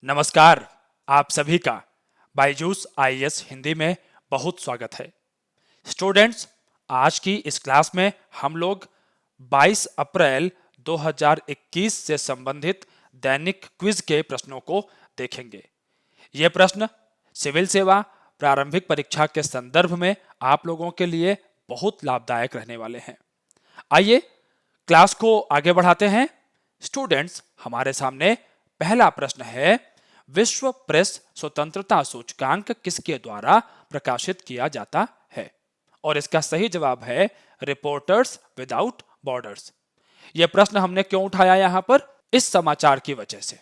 नमस्कार। आप सभी का बायजूस आईएएस हिंदी में बहुत स्वागत है। स्टूडेंट्स, आज की इस क्लास में हम लोग 22 अप्रैल 2021 से संबंधित दैनिक क्विज के प्रश्नों को देखेंगे। ये प्रश्न सिविल सेवा प्रारंभिक परीक्षा के संदर्भ में आप लोगों के लिए बहुत लाभदायक रहने वाले हैं। आइए क्लास को आगे बढ़ाते हैं। स्टूडेंट्स, हमारे सामने पहला प्रश्न है, विश्व प्रेस स्वतंत्रता सूचकांक किसके द्वारा प्रकाशित किया जाता है? और इसका सही जवाब है रिपोर्टर्स विदाउट बॉर्डर्स। यह प्रश्न हमने क्यों उठाया यहां पर? इस समाचार की वजह से।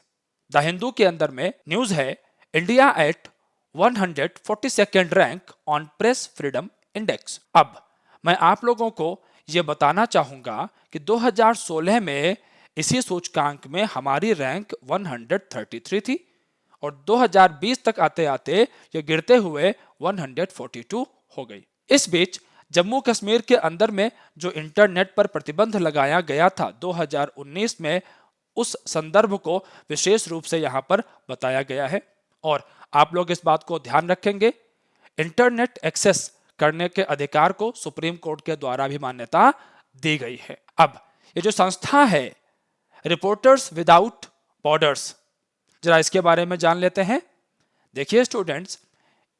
द हिंदू के अंदर में न्यूज है, India at 142nd rank on press freedom index. अब मैं आप लोगों को यह बताना चाहूंगा कि 2016 में इसी सूचकांक में हमारी रैंक 133 थी और 2020 तक आते आते ये गिरते हुए 142 हो गई। इस बीच जम्मू कश्मीर के अंदर में जो इंटरनेट पर प्रतिबंध लगाया गया था 2019 में, उस संदर्भ को विशेष रूप से यहां पर बताया गया है और आप लोग इस बात को ध्यान रखेंगे, इंटरनेट एक्सेस करने के अधिकार को सुप्रीम कोर्ट के द्वारा भी मान्यता दी गई है। अब ये जो संस्था है रिपोर्टर्स विदाउट बॉर्डर्स, जरा इसके बारे में जान लेते हैं। देखिए स्टूडेंट्स,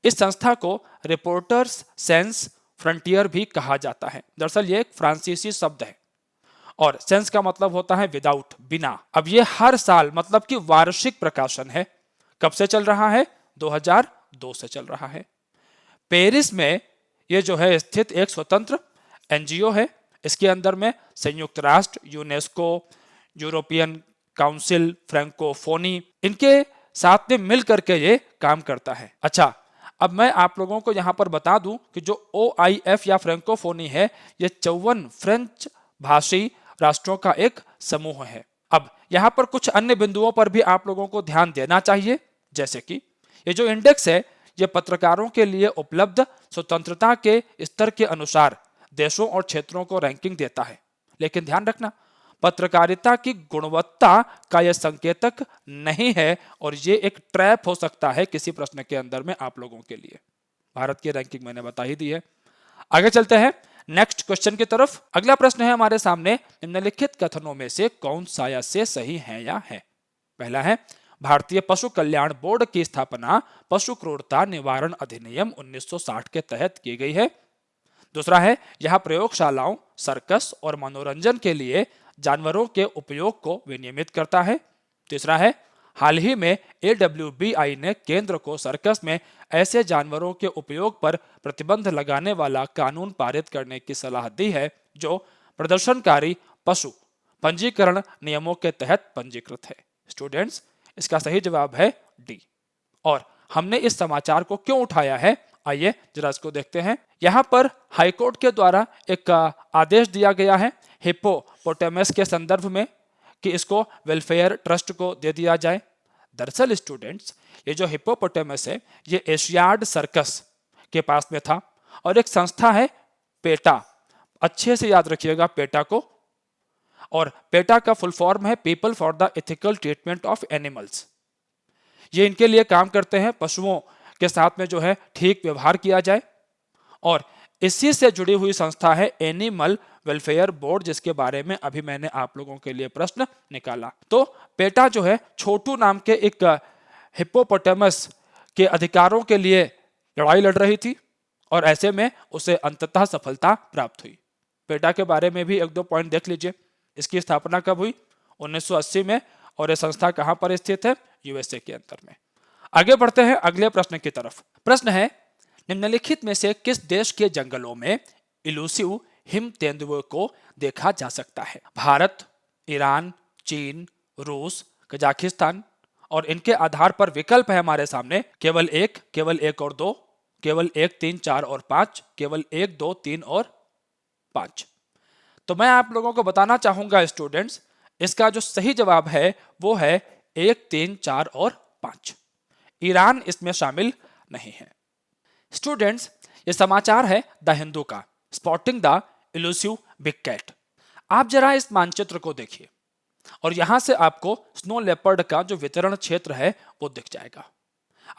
इस संस्था को रिपोर्टर्स सेंस फ्रंटियर भी कहा जाता है। दरअसल ये एक फ्रांसीसी शब्द है और सेंस का मतलब होता है विदाउट, बिना। अब ये हर साल मतलब कि वार्षिक प्रकाशन है। कब से चल रहा है? 2002 से चल रहा है। पेरिस में ये जो है स्थित एक स्वतंत्र एनजीओ है। इसके अंदर में संयुक्त राष्ट्र, यूनेस्को, यूरोपियन काउंसिल, फ्रैंकोफोनी, इनके साथ में मिल करके ये काम करता है। अच्छा, अब मैं आप लोगों को यहां पर बता दूं कि जो OIF या फ्रैंकोफोनी है, ये 54 फ्रेंच भाषी राष्ट्रों का एक समूह है। अब यहां पर कुछ अन्य बिंदुओं पर भी आप लोगों को ध्यान देना चाहिए, जैसे कि ये जो इंडेक्स है, ये पत्रकारों के लिए उपलब्ध स्वतंत्रता के स्तर के अनुसार देशों और क्षेत्रों को रैंकिंग देता है। लेकिन ध्यान रखना, पत्रकारिता की गुणवत्ता का यह संकेतक नहीं है और ये एक ट्रैप हो सकता है किसी प्रश्न के अंदर में आप लोगों के लिए। भारत की रैंकिंग मैंने बता ही दी है। आगे चलते हैं नेक्स्ट क्वेश्चन की तरफ। अगला प्रश्न है हमारे सामने, निम्नलिखित कथनों में से कौन सा या से सही है या है? पहला है, भारतीय पशु कल्याण बोर्ड की स्थापना पशु क्रूरता निवारण अधिनियम 1960 के तहत की गई है। दूसरा है, यह प्रयोगशालाओं, सर्कस और मनोरंजन के लिए जानवरों के उपयोग को विनियमित करता है। तीसरा है, हाल ही में AWBI ने केंद्र को सर्कस में ऐसे जानवरों के उपयोग पर प्रतिबंध लगाने वाला कानून पारित करने की सलाह दी है जो प्रदर्शनकारी पशु पंजीकरण नियमों के तहत पंजीकृत है। स्टूडेंट्स, इसका सही जवाब है डी। और हमने इस समाचार को क्यों उठाया है, आइए जरा इसको देखते हैं। यहां पर हाईकोर्ट के द्वारा एक आदेश दिया गया है हिप्पोपोटामस के संदर्भ में कि इसको वेलफेयर ट्रस्ट को दे दिया जाए। दरअसल स्टूडेंट्स, ये जो हिप्पोपोटामस है, ये एशियाड सर्कस के पास में था और एक संस्था है पेटा, अच्छे से याद रखिएगा पेटा को। और पेटा का फुल फॉर्म है people for the ethical treatment of animals. ये इनके लिए काम करते हैं, पशुओं के साथ में जो है ठीक व्यवहार किया जाए। और इसी से जुड़ी हुई संस्था है एनिमल वेलफेयर बोर्ड, जिसके बारे में अभी मैंने आप लोगों के लिए प्रश्न निकाला। तो पेटा जो है छोटू नाम के एक हिप्पोपोटामस के अधिकारों के लिए लड़ाई लड़ रही थी और ऐसे में उसे अंततः सफलता प्राप्त हुई। पेटा के बारे में भी एक दो पॉइंट देख लीजिए। इसकी स्थापना कब हुई? 1980 में। और यह संस्था कहां पर स्थित है? USA के अंदर में। आगे बढ़ते हैं अगले प्रश्न की तरफ। प्रश्न है, निम्नलिखित में से किस देश के जंगलों में इलूसिव हिम तेंदुए को देखा जा सकता है? भारत, ईरान, चीन, रूस, कजाकिस्तान। और इनके आधार पर विकल्प है हमारे सामने, केवल एक और दो, केवल 1, 3, 4 और 5, केवल 1, 2, 3 और 5। तो मैं आप लोगों को बताना चाहूंगा स्टूडेंट्स, इसका जो सही जवाब है वो है 1, 3, 4 और 5। ईरान इसमें शामिल नहीं है। स्टूडेंट्स, ये समाचार है द हिंदू का, spotting the elusive big cat. आप जरा इस मानचित्र को देखिए। और यहां से आपको स्नो लेपर्ड का जो वितरण क्षेत्र है वो दिख जाएगा।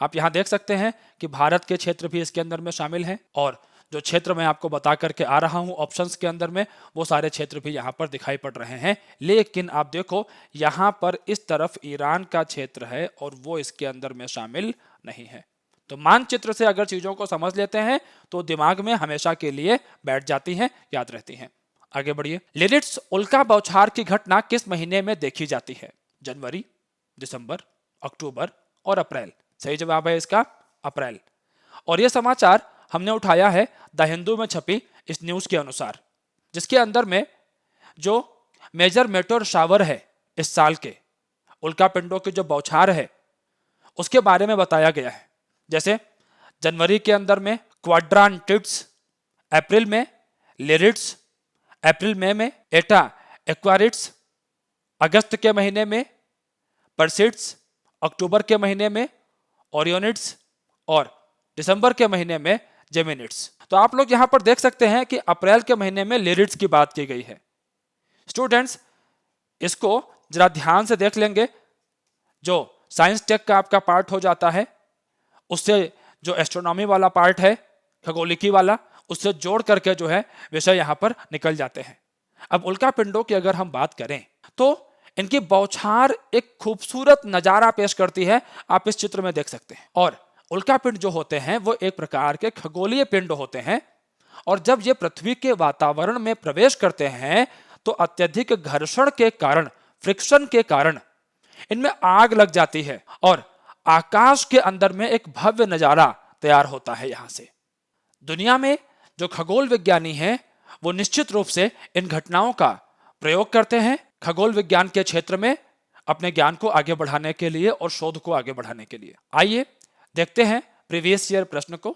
आप यहां देख सकते हैं कि भारत के क्षेत्र भी इसके अंदर में शामिल हैं, और जो क्षेत्र मैं आपको बता करके आ रहा हूं ऑप्शंस के अंदर में, वो सारे क्षेत्र भी यहां पर दिखाई पड़ रहे हैं। लेकिन आप देखो यहां पर इस तरफ ईरान का क्षेत्र है और वो इसके अंदर में शामिल नहीं है। तो मानचित्र से अगर चीजों को समझ लेते हैं तो दिमाग में हमेशा के लिए बैठ जाती हैं, याद रहती हैं। आगे बढ़िए। लिरिट्स उल्का बौछार की घटना किस महीने में देखी जाती है? जनवरी, दिसंबर, अक्टूबर और अप्रैल। सही जवाब है इसका अप्रैल। और यह समाचार हमने उठाया है द हिंदू में छपी इस न्यूज के अनुसार, जिसके अंदर में जो मेजर मेटोर शावर है इस साल के, उल्का पिंडों की जो बौछार है उसके बारे में बताया गया है। जैसे जनवरी के अंदर में क्वाड्रांटिड्स, अप्रैल में लिरिट्स, अप्रैल मई में एटा एक्वारिट्स, अगस्त के महीने में परसिड्स, अक्टूबर के महीने में ओरियोनिड्स और दिसंबर के महीने में जेमिनिड्स। तो आप लोग यहां पर देख सकते हैं कि अप्रैल के महीने में लिरिट्स की बात की गई है। स्टूडेंट्स इसको जरा ध्यान से देख लेंगे, जो साइंस टेक का आपका पार्ट हो जाता है उससे जो एस्ट्रोनॉमी वाला पार्ट है, खगोलिकी वाला, उससे जोड़ करके जो है विषय यहां पर निकल जाते हैं। अब उल्का पिंडों की अगर हम बात करें तो इनकी बौछार एक खूबसूरत नजारा पेश करती है, आप इस चित्र में देख सकते हैं। और उल्का पिंड जो होते हैं वो एक प्रकार के खगोलीय पिंड होते हैं, और जब ये पृथ्वी के वातावरण में प्रवेश करते हैं तो अत्यधिक घर्षण के कारण, फ्रिक्शन के कारण इनमें आग लग जाती है और आकाश के अंदर में एक भव्य नजारा तैयार होता है। यहां से दुनिया में जो खगोल विज्ञानी हैं वो निश्चित रूप से इन घटनाओं का प्रयोग करते हैं खगोल विज्ञान के क्षेत्र में अपने ज्ञान को आगे बढ़ाने के लिए और शोध को आगे बढ़ाने के लिए। आइए देखते हैं प्रीवियस ईयर प्रश्न को।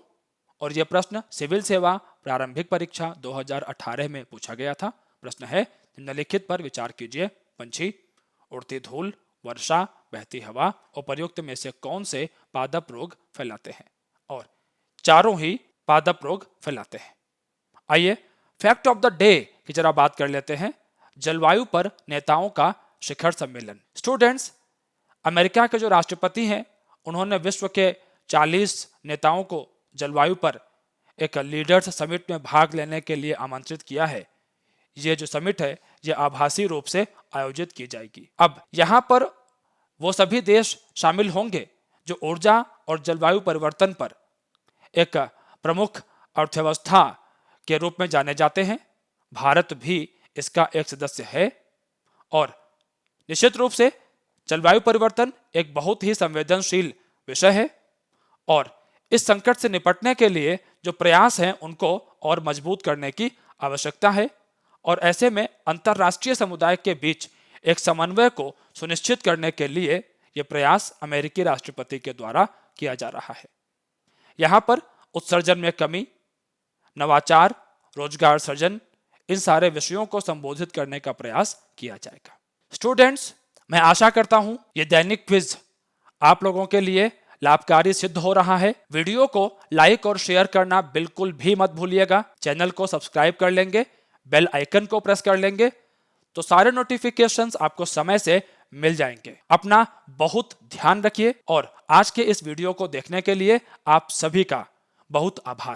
और यह प्रश्न सिविल सेवा प्रारंभिक परीक्षा 2018 में पूछा गया था। प्रश्न है, निम्नलिखित पर विचार कीजिए। पंछी, उड़ती धूल, वर्षा, बहती हवा, उपर्युक्त में से कौन से पादप रोग फैलाते हैं? और चारों ही पादप रोग फैलाते हैं। आइए फैक्ट ऑफ द डे की जरा बात कर लेते हैं। जलवायु पर नेताओं का शिखर सम्मेलन। स्टूडेंट्स अमेरिका के जो राष्ट्रपति हैं उन्होंने विश्व के 40 नेताओं को जलवायु पर एक लीडर्स समिट में भाग लेने के लिए आमंत्रित किया है। ये जो समिट है ये आभासी रूप से आयोजित की जाएगी। अब यहाँ पर वो सभी देश शामिल होंगे जो ऊर्जा और जलवायु परिवर्तन पर एक प्रमुख अर्थव्यवस्था के रूप में जाने जाते हैं। भारत भी इसका एक सदस्य है और निश्चित रूप से जलवायु परिवर्तन एक बहुत ही संवेदनशील विषय है और इस संकट से निपटने के लिए जो प्रयास हैं उनको और मजबूत करने की आवश्यकता है। और ऐसे में अंतर्राष्ट्रीय समुदाय के बीच एक समन्वय को सुनिश्चित करने के लिए यह प्रयास अमेरिकी राष्ट्रपति के द्वारा किया जा रहा है। यहाँ पर उत्सर्जन में कमी, नवाचार, रोजगार सृजन, इन सारे विषयों को संबोधित करने का प्रयास किया जाएगा। स्टूडेंट्स मैं आशा करता हूं ये दैनिक क्विज आप लोगों के लिए लाभकारी सिद्ध हो रहा है। वीडियो को लाइक और शेयर करना बिल्कुल भी मत भूलिएगा। चैनल को सब्सक्राइब कर लेंगे, बेल आइकन को प्रेस कर लेंगे तो सारे नोटिफिकेशंस आपको समय से मिल जाएंगे। अपना बहुत ध्यान रखिए और आज के इस वीडियो को देखने के लिए आप सभी का बहुत आभार।